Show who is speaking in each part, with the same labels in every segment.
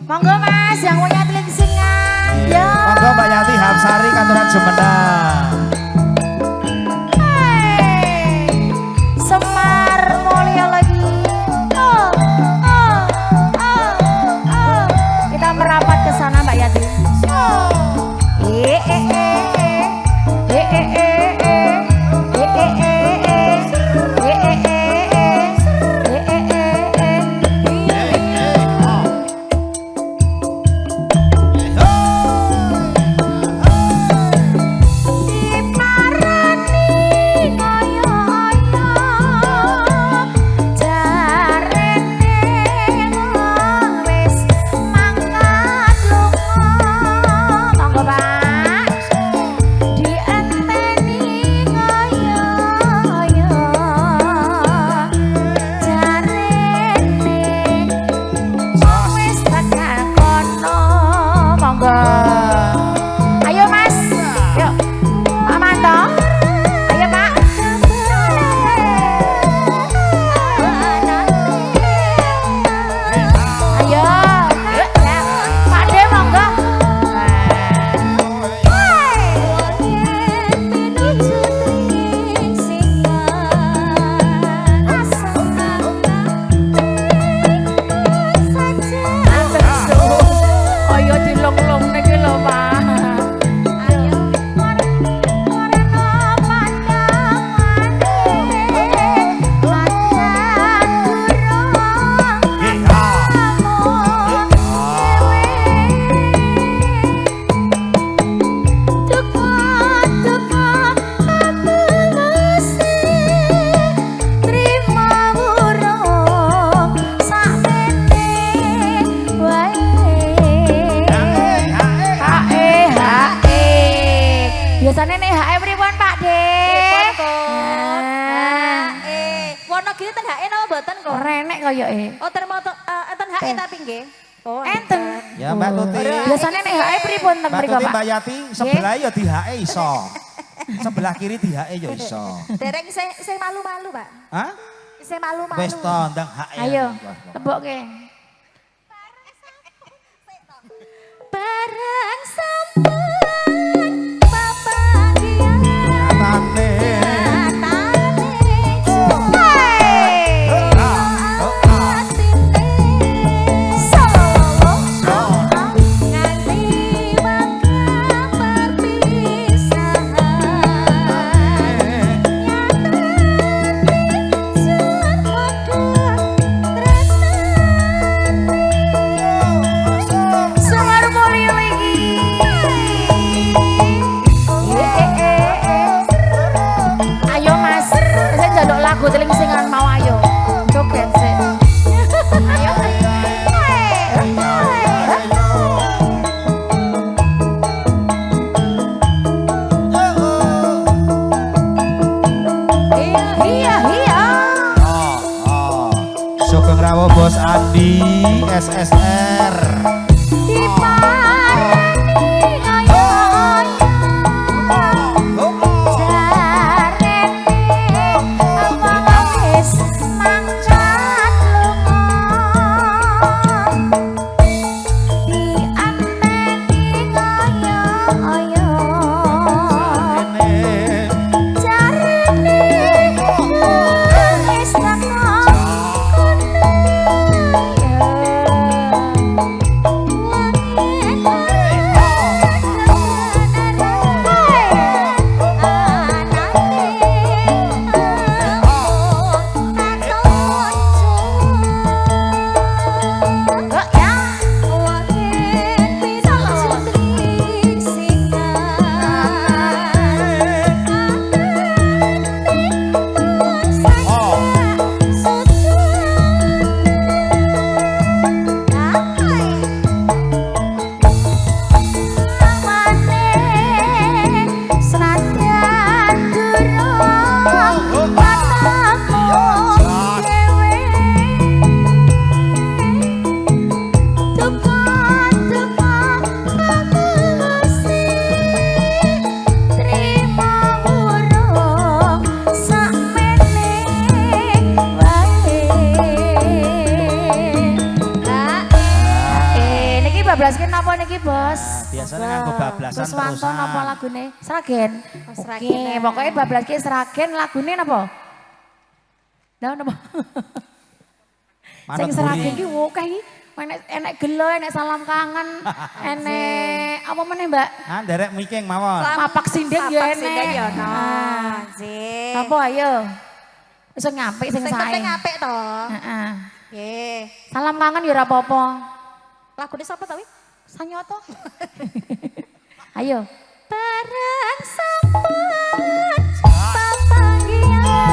Speaker 1: Monggo Mas, yang punya teling singan. Yo.
Speaker 2: Monggo Mbak Yanti Hamsari Kantoran Jumeneng.
Speaker 1: Semar mulia lagi. Kita merapat ke sana Mbak Yanti. Biasanya nih HE pripun Pak De?
Speaker 3: Wonogiri ten HE napa mboten kok?
Speaker 1: Renek koyoke.
Speaker 3: Oh termoto enten HE tapi nggih. Oh
Speaker 1: enten.
Speaker 2: Ya Mbak Tuti.
Speaker 1: Biasanya nih HE pripun teng
Speaker 2: Mbak
Speaker 1: mriku
Speaker 2: Tuti
Speaker 1: Pak?
Speaker 2: Mbak Yati sebelah ya di HE iso. Sebelah kiri di HE ya iso.
Speaker 3: Dereng sing malu-malu Pak.
Speaker 2: Hah?
Speaker 3: Sing malu-malu.
Speaker 2: Wis to ndang HE.
Speaker 1: Ayo, tebokke.
Speaker 3: Barang sampean babagian
Speaker 2: Tane.
Speaker 1: Lagu teling singan mau ayo joget sih. Ayo. Iya.
Speaker 2: Sugeng rawuh Bos Andi SSR.
Speaker 1: iki, Bos?
Speaker 2: Biasanya nganggo bablasan
Speaker 1: Kuswanto
Speaker 2: terusan.
Speaker 1: napa lagune? Sragen.
Speaker 3: Sragen,
Speaker 1: Oke,
Speaker 3: ya.
Speaker 1: pokoknya bablas ki Sragen lagune napa? Lah napa? Sing
Speaker 2: Manut
Speaker 1: Sragen
Speaker 2: buri.
Speaker 1: ki akeh iki. Enek gelo, enek salam kangen, enek apa meneh, Mbak?
Speaker 2: Ah, nderek miking mawon.
Speaker 1: Mapak sindeng ya
Speaker 3: Mapak
Speaker 1: enek.
Speaker 3: sindeng ya ono.
Speaker 1: Ah.
Speaker 3: Sih.
Speaker 1: Apa ayo? Wis ngapik sing
Speaker 3: Sing
Speaker 1: sae.
Speaker 3: penting apik to.
Speaker 1: Heeh.
Speaker 3: Nggih.
Speaker 1: Salam kangen ya ora apa-apa.
Speaker 3: Lagune sapa to wi?
Speaker 1: Sanyoto. Ayo.
Speaker 3: Barang sampean papanggian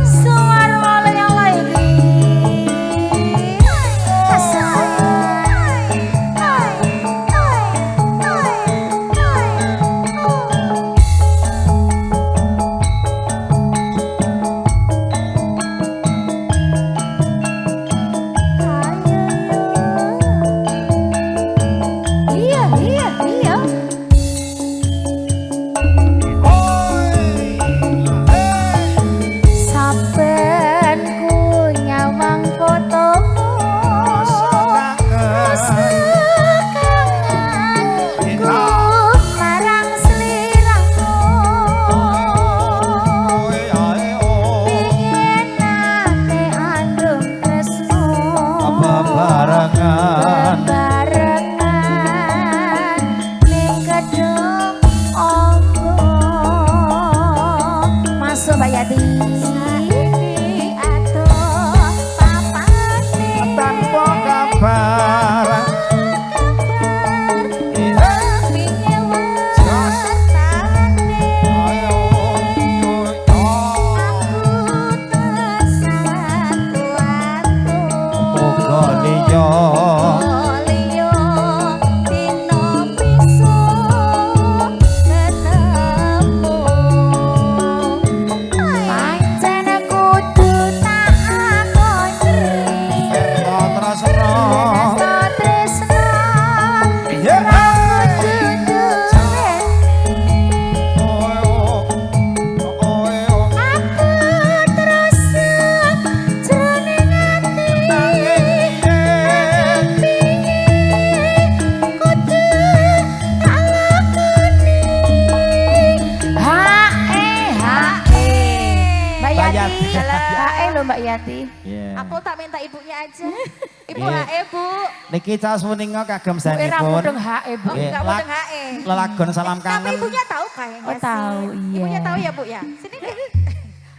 Speaker 1: Suar wale yang lagi. Iya, iya, iya. Saben ku nyawang fotomu sekanganku marang sliramu pingin nate andung tresno
Speaker 2: Bebarengan.
Speaker 1: bebarengan ning gedung ombo masuk Mbak Yati.
Speaker 2: Tanpa kabar. Muga liya.
Speaker 1: Pancen kudu tak akoni
Speaker 2: Ento tresno.
Speaker 1: Rasa tresno
Speaker 2: Iya.
Speaker 1: kudu aku terus jroning ati kudu tak lakoni Mbak
Speaker 2: Mbak
Speaker 1: Yati
Speaker 2: Yati.
Speaker 1: hae lho Mbak Yati.
Speaker 2: Iya.
Speaker 3: Aku tak minta ibunya aja. Ibu
Speaker 2: Iya.
Speaker 3: HE, Bu.
Speaker 2: Niki cas menika kagem
Speaker 1: Bu era
Speaker 2: sanipun.
Speaker 1: mudeng hae Bu.
Speaker 3: Oh,
Speaker 2: Nggih,
Speaker 3: enggak mudeng HE.
Speaker 2: Lelagon salam
Speaker 3: Tapi
Speaker 2: kangen.
Speaker 3: ibunya tahu kayaknya
Speaker 1: Oh,
Speaker 3: sih.
Speaker 1: tahu, iya.
Speaker 3: Ibunya tahu ya, Bu ya? Sini deh.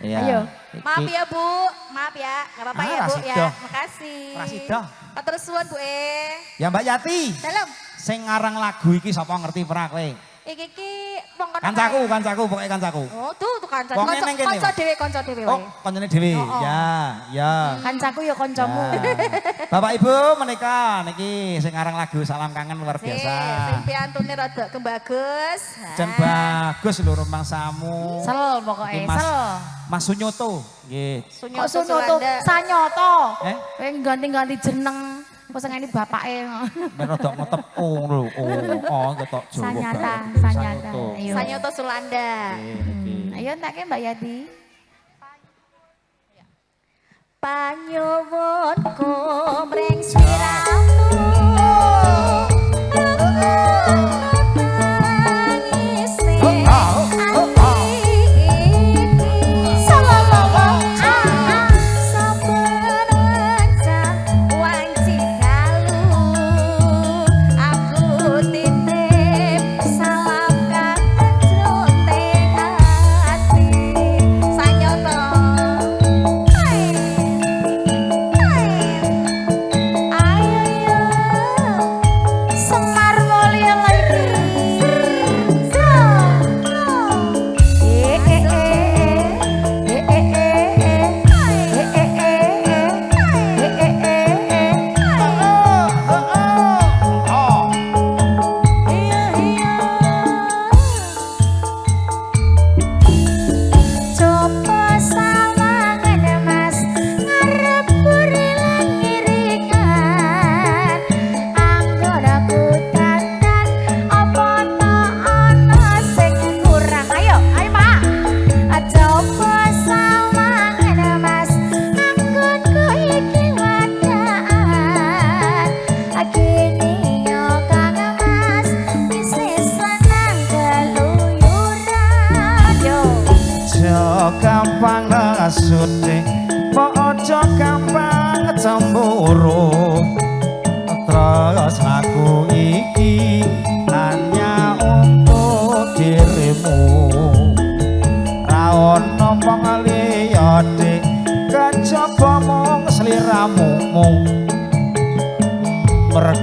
Speaker 2: Iya.
Speaker 1: Ayo.
Speaker 3: Maaf
Speaker 2: Iki-
Speaker 3: ya, Bu. Maaf ya. Enggak apa-apa
Speaker 2: Ah,
Speaker 3: ya, Bu ya.
Speaker 2: rasidah.
Speaker 3: Makasih.
Speaker 2: Rasidah.
Speaker 3: Terus suwun, Bu
Speaker 2: Ya Mbak Yati,
Speaker 3: Dalam.
Speaker 2: sing ngarang lagu iki sapa ngerti pernah kowe?
Speaker 3: Iki wong kono.
Speaker 2: Kancaku, pokoknya kancaku.
Speaker 3: Oh, tuh kanca.
Speaker 2: Wong neng kene,
Speaker 3: Kanca
Speaker 2: Pak.
Speaker 3: dhewe
Speaker 2: Oh,
Speaker 3: wae.
Speaker 2: koncone dhewe.
Speaker 3: Oh, oh.
Speaker 2: Ya.
Speaker 1: Kancaku ya kancamu.
Speaker 2: Ya. Bapak Ibu menika niki sing ngarang lagu Salam Kangen luar biasa.
Speaker 3: Sing piantune rada kembagus.
Speaker 2: Jan bagus lho rumang samu.
Speaker 1: Sel pokoknya,
Speaker 2: Iki Mas,
Speaker 1: sel.
Speaker 2: Mas Sunyoto. Nggih.
Speaker 1: Kok Sunyoto, Sanyoto.
Speaker 2: Eh?
Speaker 1: Kowe ganti-ganti jeneng. Kok sing ini bapake.
Speaker 2: Ben rada ngetep lho. Oh, ketok Jawa.
Speaker 1: Sanyata,
Speaker 2: Mbak.
Speaker 1: Sanyata.
Speaker 2: Sanyoto.
Speaker 1: Ayo.
Speaker 3: Sanyoto Sulanda.
Speaker 2: Nggih, niki.
Speaker 1: Ayo entek Mbak Yati.
Speaker 3: Panyuwunku mring sliramu. Nangise ati iki. Salalawa. Saben wancah wanci dalu. Aku titip salam kangen jroning ati. Sanyoto. Ayo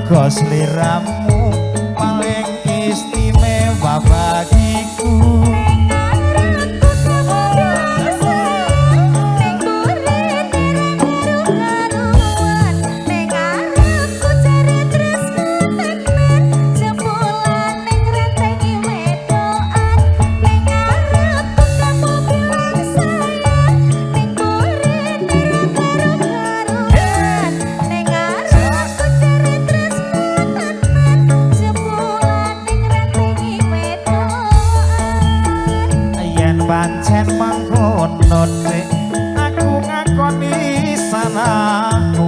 Speaker 2: mergo sliramu paling istimewa bagiku. Pancen mangkono nek aku ngakoni sanaku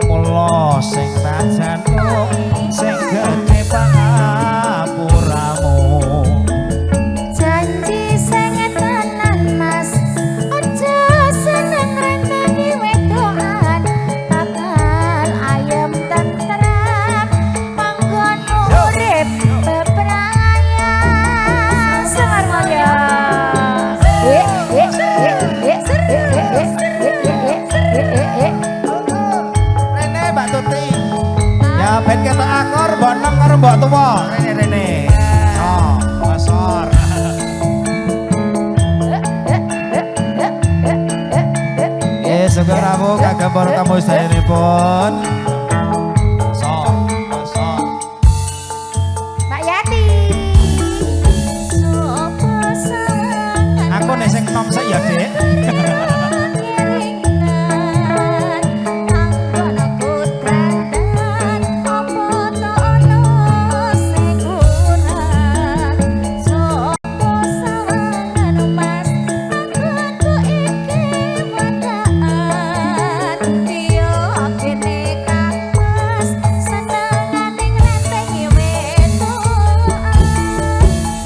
Speaker 2: mula sing tajanmu sing gedhe pangapuramu
Speaker 3: Janji sing tenan mas aja seneng rentengi wedokan bakal ayem tentrem manggon urip bebrayaan semarmaya
Speaker 2: Rene Mbak Tuti ya ben ketok akor mbok nem karo mbok tuwa rene oh masor syukur rabu kagem para tamu sedayanipun masor masor
Speaker 3: Mbak Yati
Speaker 2: aku nek sing nom sik ya Dik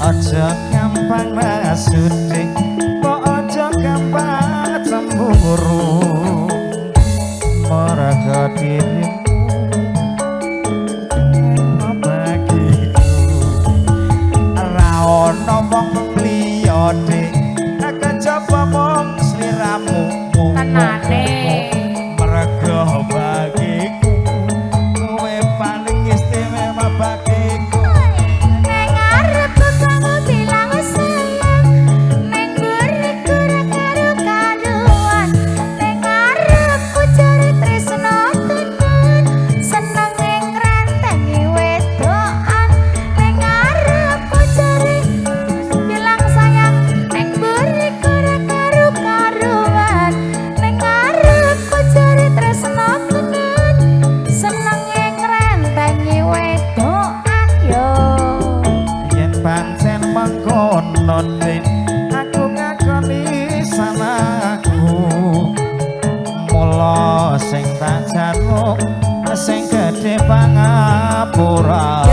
Speaker 2: aja gampang masudik kok aja gampang cemburu mergo dirimu bagiku ra ono wong liya dik kejaba mung sliramu
Speaker 1: tenane
Speaker 2: mergo bagiku kowe paling istimewa bagiku. Pancen mengkono nek aku ngakoni sanaku mula sing tajanmu sing gedhe pangapuramu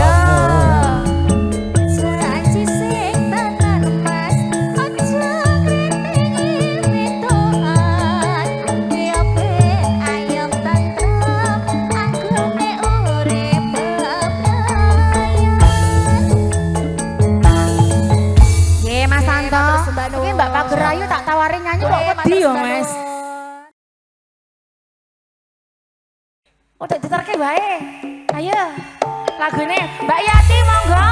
Speaker 3: Janji sing tenan mas aja ngrentengi wedokan biar ben ayem tentrem anggone urip bebrayan.
Speaker 1: Ye Mas Santo
Speaker 3: Mbak Nur.
Speaker 1: iki Mbak Pager Ayu tak tawarin nyanyi kok wedi yo Mas udah diterke wae ayo lagune Mbak Yati monggo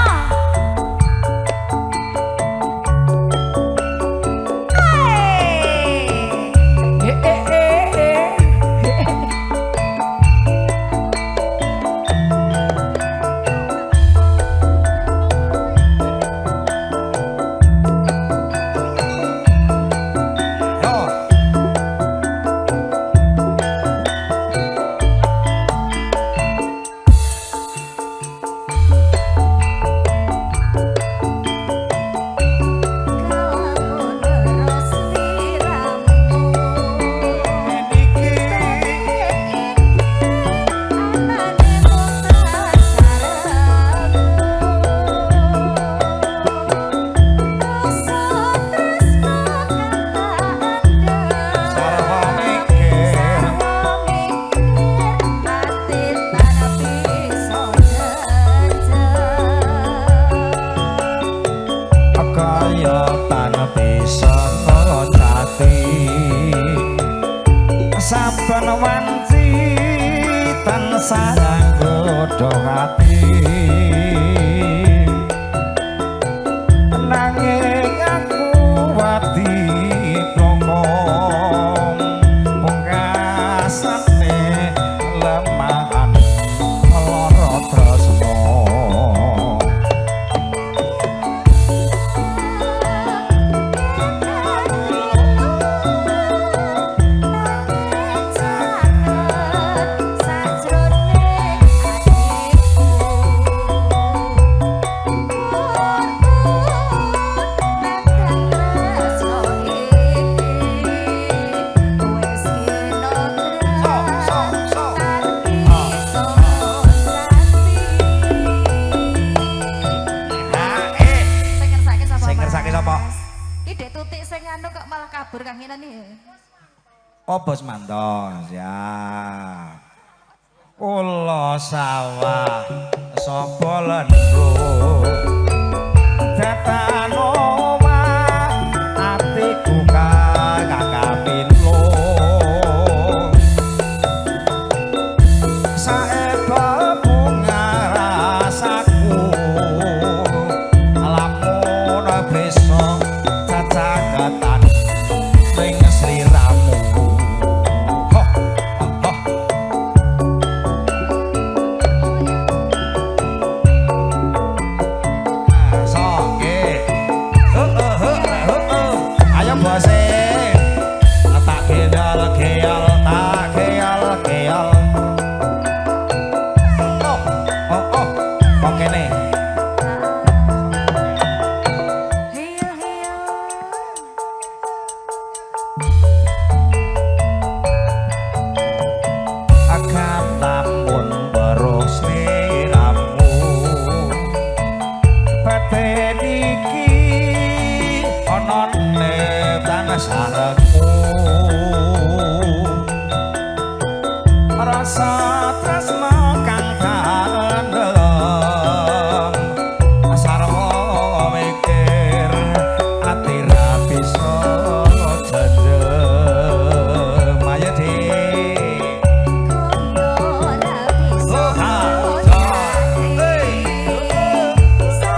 Speaker 1: saben wanci tan
Speaker 2: sayang godho hati nanging aku wati plongkong pungkasane lemahan lara tresno Oh bos mantos ya kula sawah sapa lendro datan omah atiku kakapilo saeba bunga rasaku lamun besok cacaketan ning sliramu. Rasa tresno kang kandheng sarwa mikir ati ra bisa jendem mayeti koyo ra bisa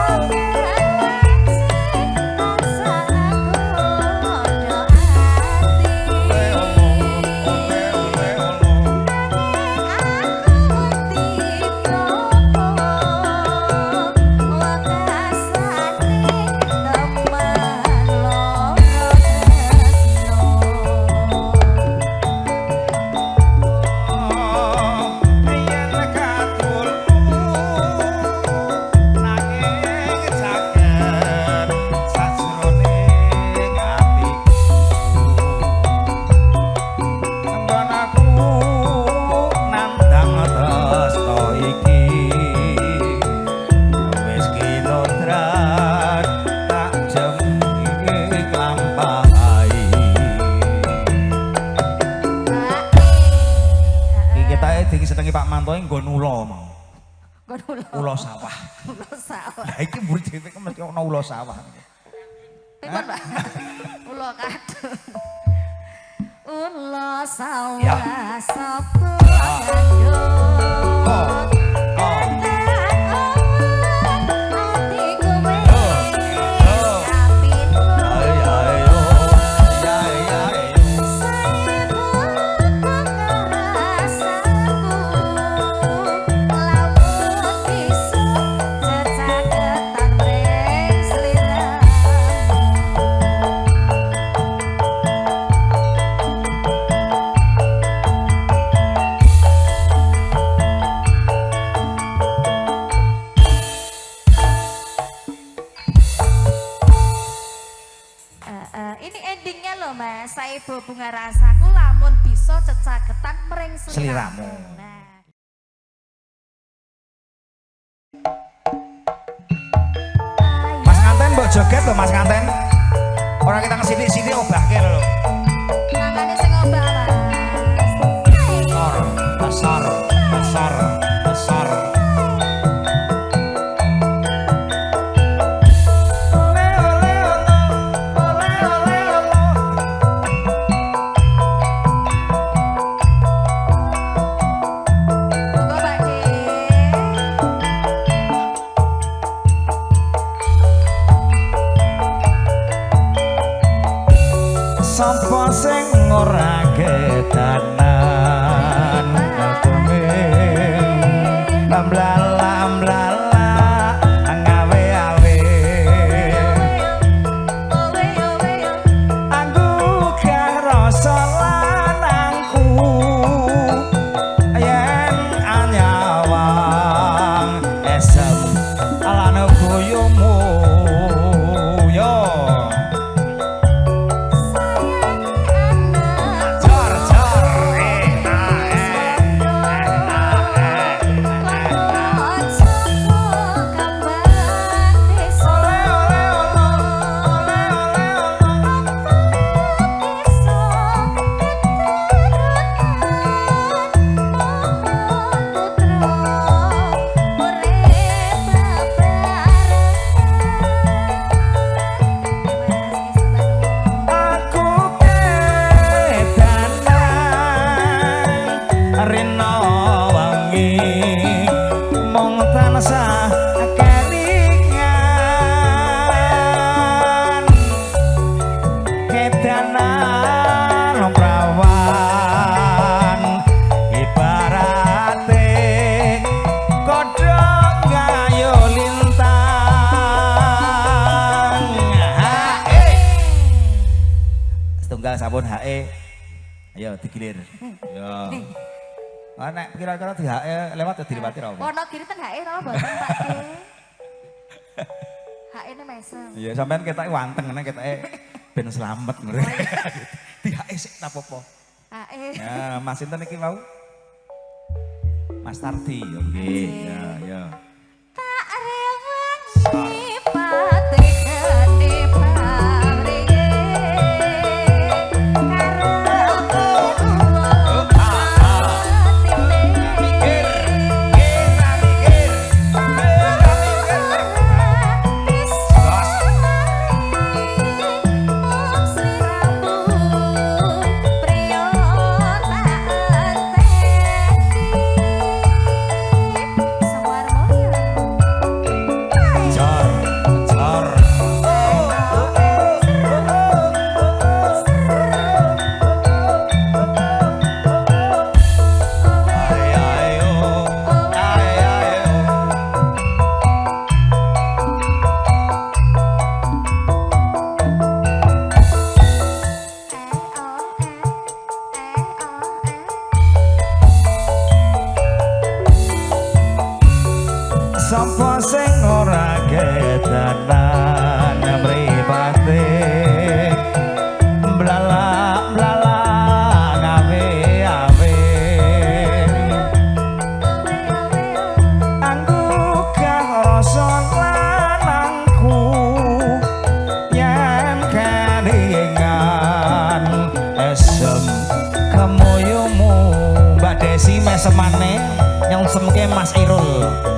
Speaker 2: Pak Mantoe nggon ula mau. Nggon ula sawah. Ula sawah. Lah iki murid dhewe mesti ana ula sawah.
Speaker 3: Pripun, Pak? Ula kadung. Ula sawah sapa ngandung. Ini endingnya loh Mas, Saibo bunga rasaku lamun bisa cecaketan mering sliramu. Nah.
Speaker 2: Mas Nganten mbok joget loh Mas Nganten. Orang kita kesini-sini obahke lho.
Speaker 3: Nangane sing obah Mas.
Speaker 2: Besar. Sapa sing ora kedanan amblala ngawe-awe aku gak rasa lanangku yen anyawang esem alane boyomu yo sabun HE ayo digilir yo nek kira-kira di HE lewat ya dilewati ra
Speaker 3: ono kiritan HE ra mboten Pak HE ne mesem
Speaker 2: iya sampean ketake wanteng nek ketake ben slamet ngono di HE sik ta apa
Speaker 3: HE
Speaker 2: ya Mas sinten iki mau Mas Tardi yo nggih ya ya
Speaker 3: tak rewangi pate gede
Speaker 2: sapa sing ora kedanan mripate blala ngawe-awe aku gak rasa lanangku yen kelingan esem kemoyomu Mbak Desi mesemane nyongsemke Mas Irul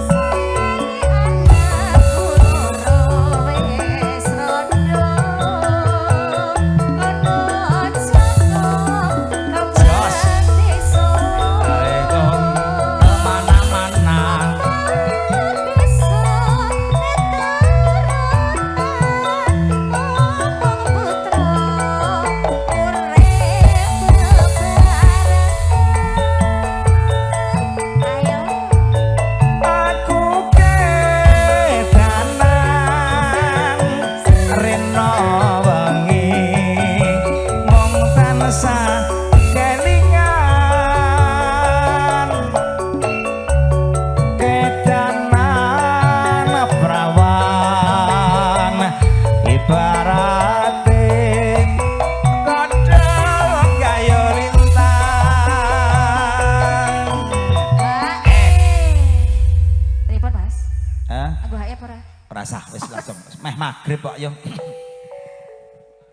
Speaker 2: Rasah wis langsung meh magrib kok yo.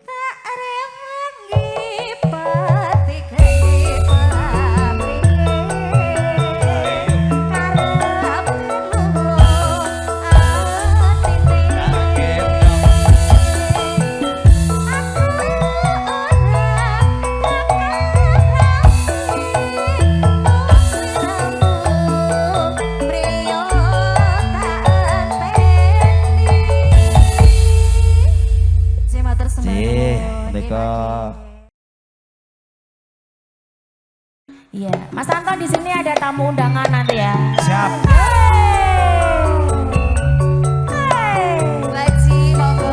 Speaker 3: Tak rewangi pati gede pamrih karep luhur atine
Speaker 1: Iya, Mas Anton di sini ada tamu undangan nanti ya.
Speaker 2: Siap.
Speaker 3: Baji monggo.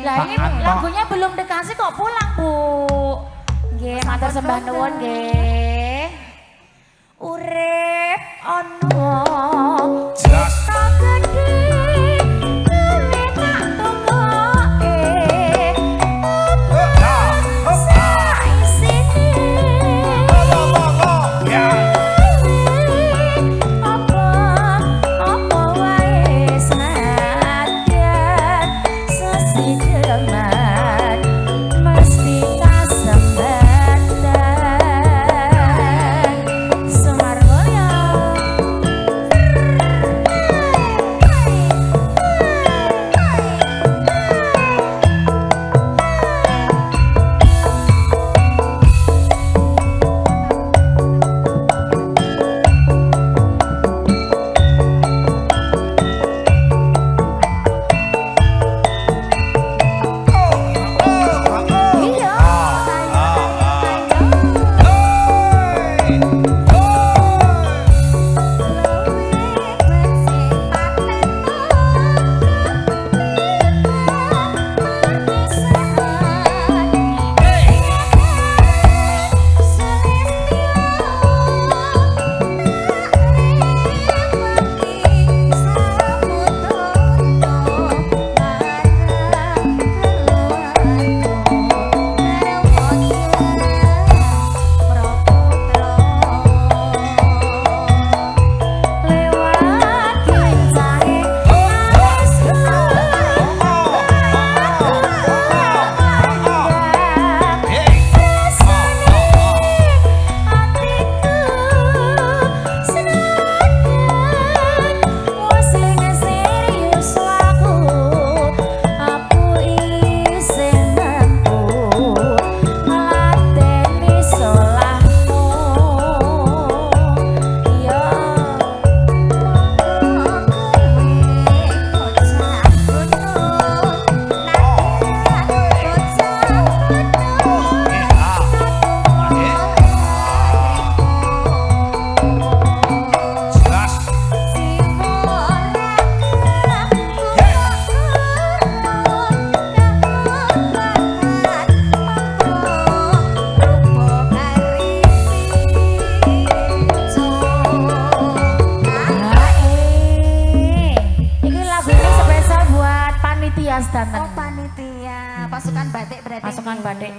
Speaker 1: Lah ini lagunya belum dikasih kok pulang, Bu. Nggih, matur sembah nuwun nggih. Urip ono cita gedhe kene tak tunggoke.
Speaker 3: Oh, pasukan batik berarti.
Speaker 1: Pasukan
Speaker 3: nggih.
Speaker 1: batik.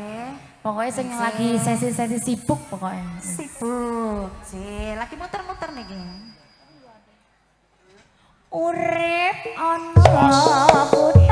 Speaker 1: Pokoknya sing lagi sesi-sesi sibuk pokoknya.
Speaker 3: Sibuk. Lagi muter-muter nih gini.
Speaker 1: Urip ana